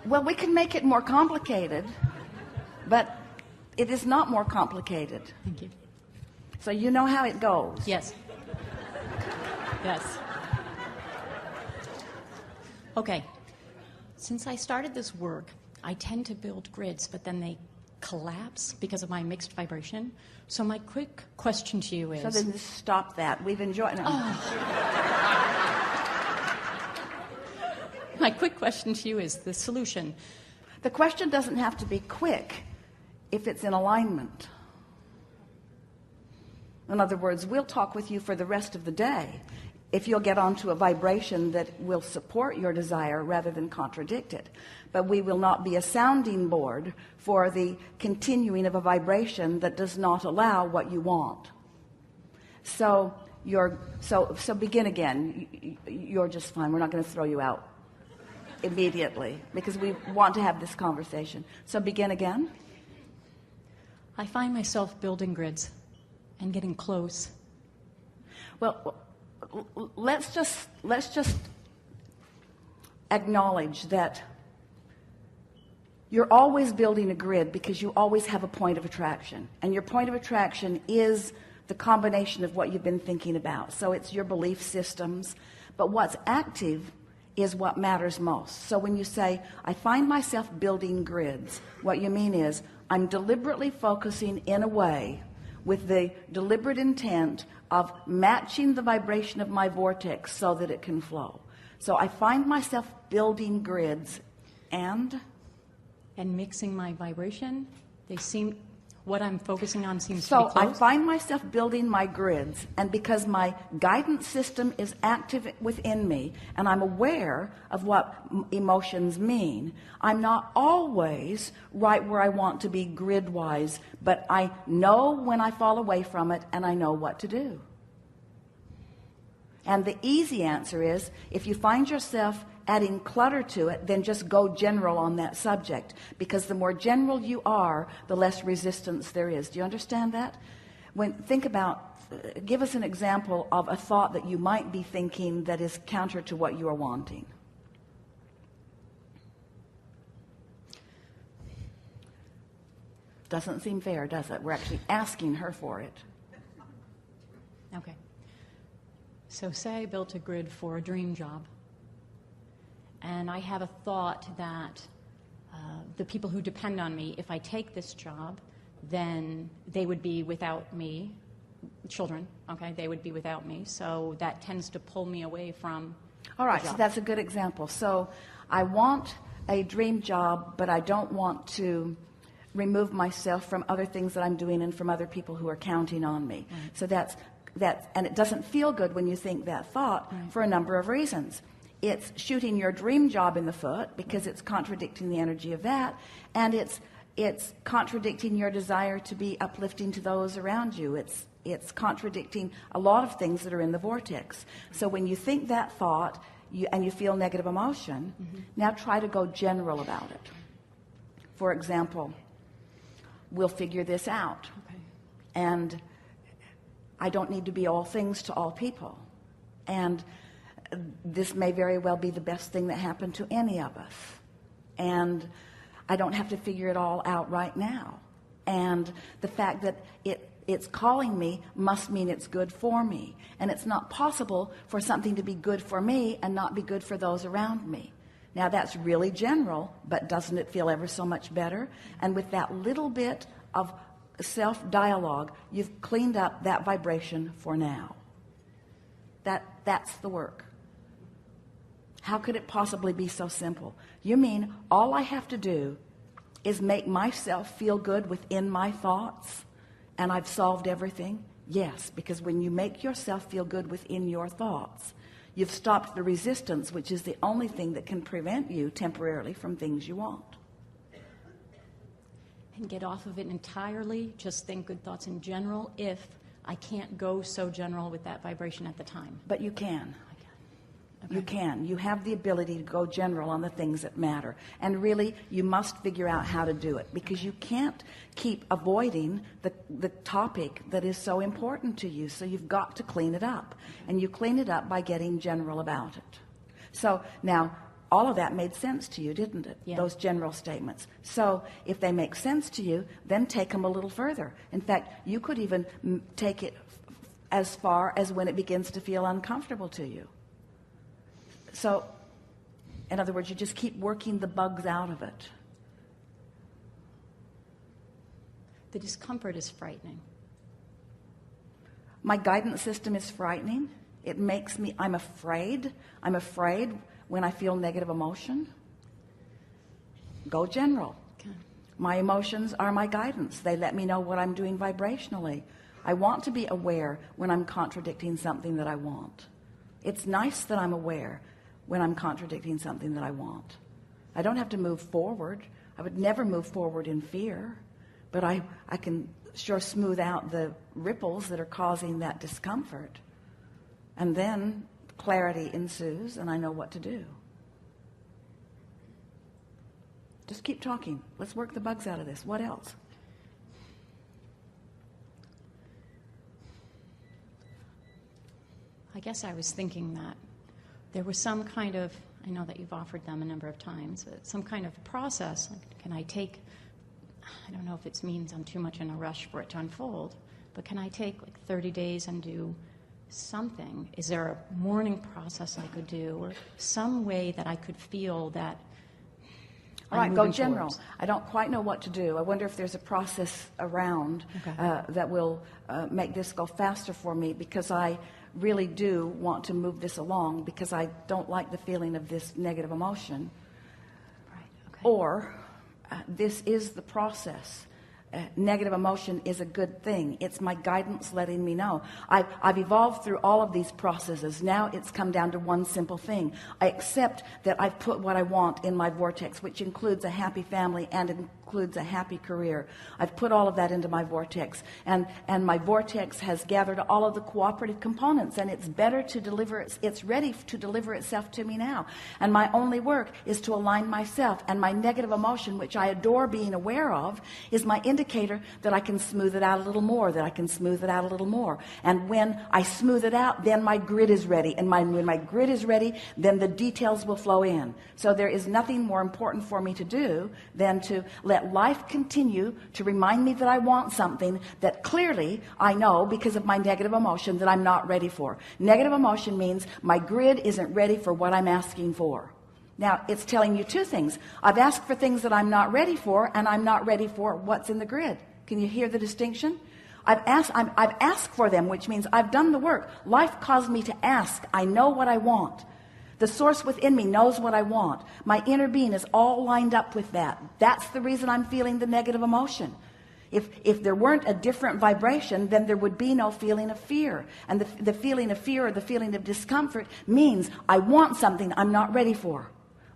Well, we can make it more complicated, but it is not more complicated. Thank you. So you know how it goes. Yes. Yes. Okay. Since I started this work, I tend to build grids, but then they collapse because of my mixed vibration. So my quick question to you is... So then just stop that. We've enjoyed it. My quick question to you is the solution. The question doesn't have to be quick if it's in alignment. In other words, we'll talk with you for the rest of the day if you'll get onto a vibration that will support your desire rather than contradict it. But we will not be a sounding board for the continuing of a vibration that does not allow what you want. So begin again. You're just fine. We're not going to throw you out immediately because we want to have this conversation. So begin again. I find myself building grids and getting close. Well, let's just acknowledge that you're always building a grid because you always have a point of attraction, and your point of attraction is the combination of what you've been thinking about. So it's your belief systems, but what's active is what matters most. So when you say, I find myself building grids, what you mean is I'm deliberately focusing in a way with the deliberate intent of matching the vibration of my vortex so that it can flow. So I find myself building grids and mixing my vibration. They seem, what I'm focusing on seems to so be close. I find myself building my grids, and because my guidance system is active within me and I'm aware of what emotions mean, I'm not always right where I want to be grid-wise, but I know when I fall away from it and I know what to do. And the easy answer is, if you find yourself adding clutter to it, then just go general on that subject, because the more general you are, the less resistance there is. Do you understand that? Think about, give us an example of a thought that you might be thinking that is counter to what you are wanting. Doesn't seem fair, does it? We're actually asking her for it. Okay. So say I built a grid for a dream job, and I have a thought that the people who depend on me, if I take this job, then they would be without me, children, okay, they would be without me, so that tends to pull me away from All right, the job. so that's a good example. So I want a dream job, but I don't want to remove myself from other things that I'm doing and from other people who are counting on me. Right. So that's, and it doesn't feel good when you think that thought for a number of reasons. It's shooting your dream job in the foot because it's contradicting the energy of that, and it's contradicting your desire to be uplifting to those around you. It's contradicting a lot of things that are in the vortex. So when you think that thought and you feel negative emotion, now try to go general about it. For example, we'll figure this out. Okay. And I don't need to be all things to all people. And this may very well be the best thing that happened to any of us. And I don't have to figure it all out right now. And the fact that it's calling me must mean it's good for me. And it's not possible for something to be good for me and not be good for those around me. Now that's really general, but doesn't it feel ever so much better? And with that little bit of self-dialogue, you've cleaned up that vibration for now. That's the work. How could it possibly be so simple? You mean all I have to do is make myself feel good within my thoughts and I've solved everything? Yes, because when you make yourself feel good within your thoughts, you've stopped the resistance, which is the only thing that can prevent you temporarily from things you want. And get off of it entirely, just think good thoughts in general, if I can't go so general with that vibration at the time. But you can. Okay. You can. You have the ability to go general on the things that matter. And really, you must figure out how to do it, because you can't keep avoiding the topic that is so important to you. So you've got to clean it up. And you clean it up by getting general about it. So now, all of that made sense to you, didn't it? Yeah. Those general statements. So if they make sense to you, then take them a little further. In fact, you could even take it as far as when it begins to feel uncomfortable to you. So, in other words, you just keep working the bugs out of it. The discomfort is frightening. My guidance system is frightening. It makes me, I'm afraid. I'm afraid when I feel negative emotion. Go general. Okay. My emotions are my guidance. They let me know what I'm doing vibrationally. I want to be aware when I'm contradicting something that I want. It's nice that I'm aware when I'm contradicting something that I want. I don't have to move forward. I would never move forward in fear, but I can sure smooth out the ripples that are causing that discomfort. And then clarity ensues and I know what to do. Just keep talking. Let's work the bugs out of this. What else? I guess I was thinking that there was some kind of, I know that you've offered them a number of times, but some kind of process. Like, can I take, I don't know if it means I'm too much in a rush for it to unfold, but can I take like 30 days and do something? Is there a morning process I could do, or some way that I could feel that all right, go general. I don't quite know what to do. I wonder if there's a process around that will make this go faster for me, because I really do want to move this along, because I don't like the feeling of this negative emotion. Right. Okay. Or this is the process. Negative emotion is a good thing. It's my guidance letting me know. I've evolved through all of these processes. Now it's come down to one simple thing. I accept that I've put what I want in my vortex, which includes a happy family and includes a happy career. I've put all of that into my vortex, and my vortex has gathered all of the cooperative components, and it's better to deliver, it's ready to deliver itself to me now. And my only work is to align myself, and my negative emotion, which I adore being aware of, is my indicator that I can smooth it out a little more, that I can smooth it out a little more. And when I smooth it out, then my grid is ready, and when my grid is ready, then the details will flow in. So there is nothing more important for me to do than to let life continue to remind me that I want something that clearly I know, because of my negative emotion, that I'm not ready for. Negative emotion means my grid isn't ready for what I'm asking for. Now, it's telling you two things. I've asked for things that I'm not ready for, and I'm not ready for what's in the grid. Can you hear the distinction? I've asked for them, which means I've done the work. Life caused me to ask. I know what I want. The source within me knows what I want. My inner being is all lined up with that. That's the reason I'm feeling the negative emotion. If there weren't a different vibration, then there would be no feeling of fear. And the feeling of fear, or the feeling of discomfort, means I want something I'm not ready for.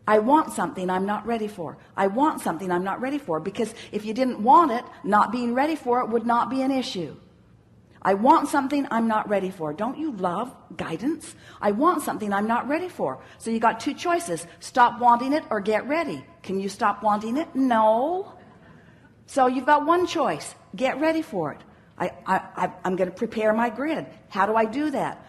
I want something I'm not ready for. I want something I'm not ready for. Because if you didn't want it, not being ready for it would not be an issue. I want something I'm not ready for. Don't you love guidance? I want something I'm not ready for. So you got two choices. Stop wanting it or get ready. Can you stop wanting it? No. So you've got one choice. Get ready for it. I'm going to prepare my grid. How do I do that?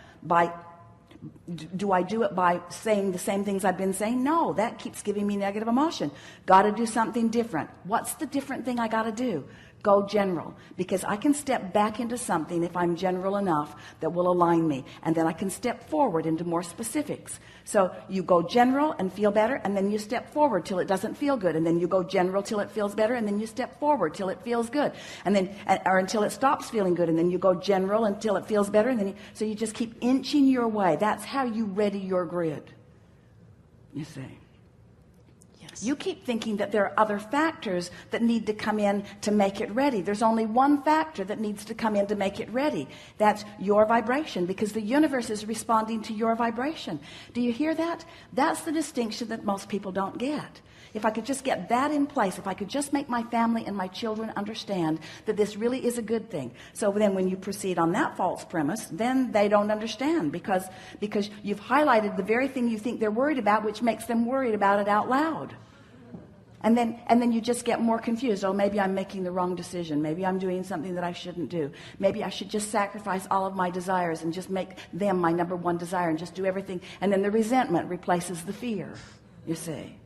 Do I do it by saying the same things I've been saying? No, that keeps giving me negative emotion. Got to do something different. What's the different thing I got to do? Go general, because I can step back into something if I'm general enough that will align me, and then I can step forward into more specifics. So you go general and feel better, and then you step forward till it doesn't feel good, and then you go general till it feels better, and then you step forward till it feels good, and then or until it stops feeling good, and then you go general until it feels better, and then so you just keep inching your way. That's how you ready your grid, you see. You keep thinking that there are other factors that need to come in to make it ready. There's only one factor that needs to come in to make it ready. That's your vibration, because the universe is responding to your vibration. Do you hear that? That's the distinction that most people don't get. If I could just get that in place, if I could just make my family and my children understand that this really is a good thing. So then when you proceed on that false premise, then they don't understand, because you've highlighted the very thing you think they're worried about, which makes them worried about it out loud. And then you just get more confused. Oh, maybe I'm making the wrong decision. Maybe I'm doing something that I shouldn't do. Maybe I should just sacrifice all of my desires and just make them my number one desire and just do everything. And then the resentment replaces the fear. you see.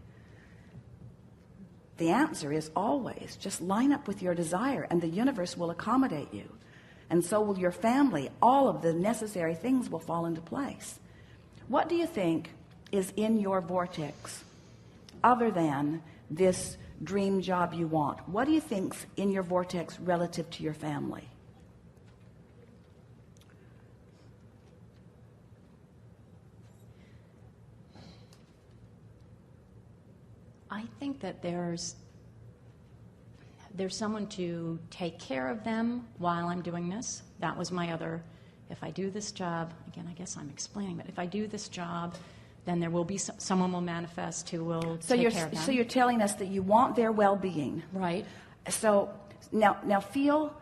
The answer is always just line up with your desire, and the universe will accommodate you. And so will your family. All of the necessary things will fall into place. What do you think is in your vortex other than this dream job you want? What do you think's in your vortex relative to your family? I think that there's someone to take care of them while I'm doing this. That was my other, if I do this job, again, I guess I'm explaining, but if I do this job, then there will be someone will manifest who will take care of them. So you're telling us that you want their well-being. Right. So now feel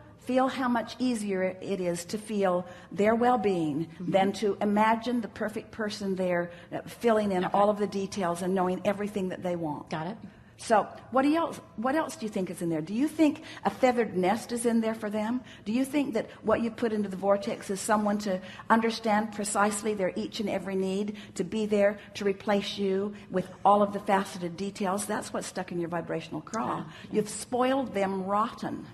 how much easier it is to feel their well-being than to imagine the perfect person there filling in all of the details and knowing everything that they want. Got it. So what else do you think is in there? Do you think a feathered nest is in there for them? Do you think that what you put into the vortex is someone to understand precisely their each and every need, to be there to replace you with all of the faceted details? That's what's stuck in your vibrational craw. You've spoiled them rotten.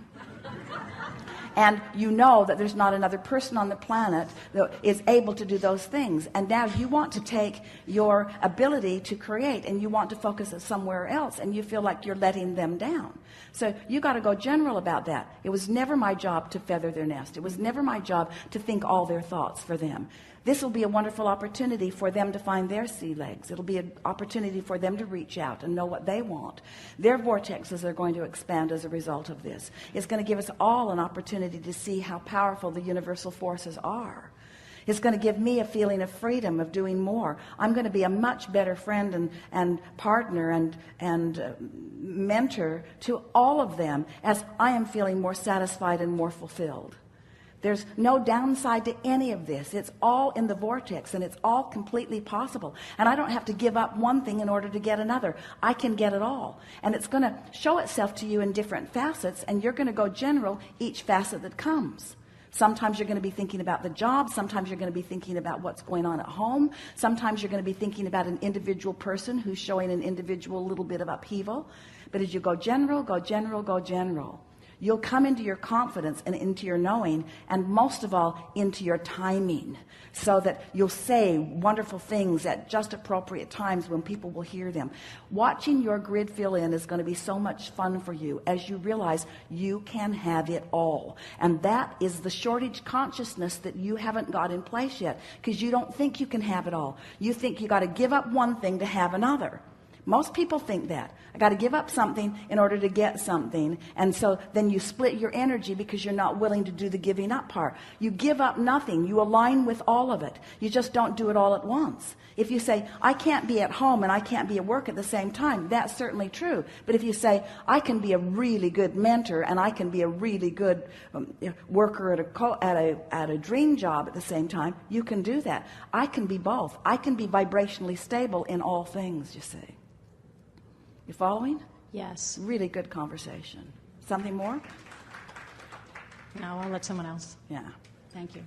And you know that there's not another person on the planet that is able to do those things. And now you want to take your ability to create and you want to focus it somewhere else, and you feel like you're letting them down. So you got to go general about that. It was never my job to feather their nest. It was never my job to think all their thoughts for them. This will be a wonderful opportunity for them to find their sea legs. It'll be an opportunity for them to reach out and know what they want. Their vortexes are going to expand as a result of this. It's going to give us all an opportunity to see how powerful the universal forces are. It's going to give me a feeling of freedom, of doing more. I'm going to be a much better friend and partner and mentor to all of them as I am feeling more satisfied and more fulfilled. There's no downside to any of this. It's all in the vortex, and it's all completely possible. And I don't have to give up one thing in order to get another. I can get it all. And it's going to show itself to you in different facets, and you're going to go general each facet that comes. Sometimes you're going to be thinking about the job. Sometimes you're going to be thinking about what's going on at home. Sometimes you're going to be thinking about an individual person who's showing an individual little bit of upheaval. But as you go general, go general, go general, you'll come into your confidence and into your knowing, and most of all, into your timing, so that you'll say wonderful things at just appropriate times when people will hear them. Watching your grid fill in is going to be so much fun for you as you realize you can have it all. And that is the shortage consciousness that you haven't got in place yet, because you don't think you can have it all. You think you got to give up one thing to have another. Most people think that. I got to give up something in order to get something. And so then you split your energy because you're not willing to do the giving up part. You give up nothing. You align with all of it. You just don't do it all at once. If you say, I can't be at home and I can't be at work at the same time, that's certainly true. But if you say, I can be a really good mentor and I can be a really good worker at a dream job at the same time, you can do that. I can be both. I can be vibrationally stable in all things, you see. You following? Yes. Really good conversation. Something more? No, I'll let someone else. Yeah. Thank you.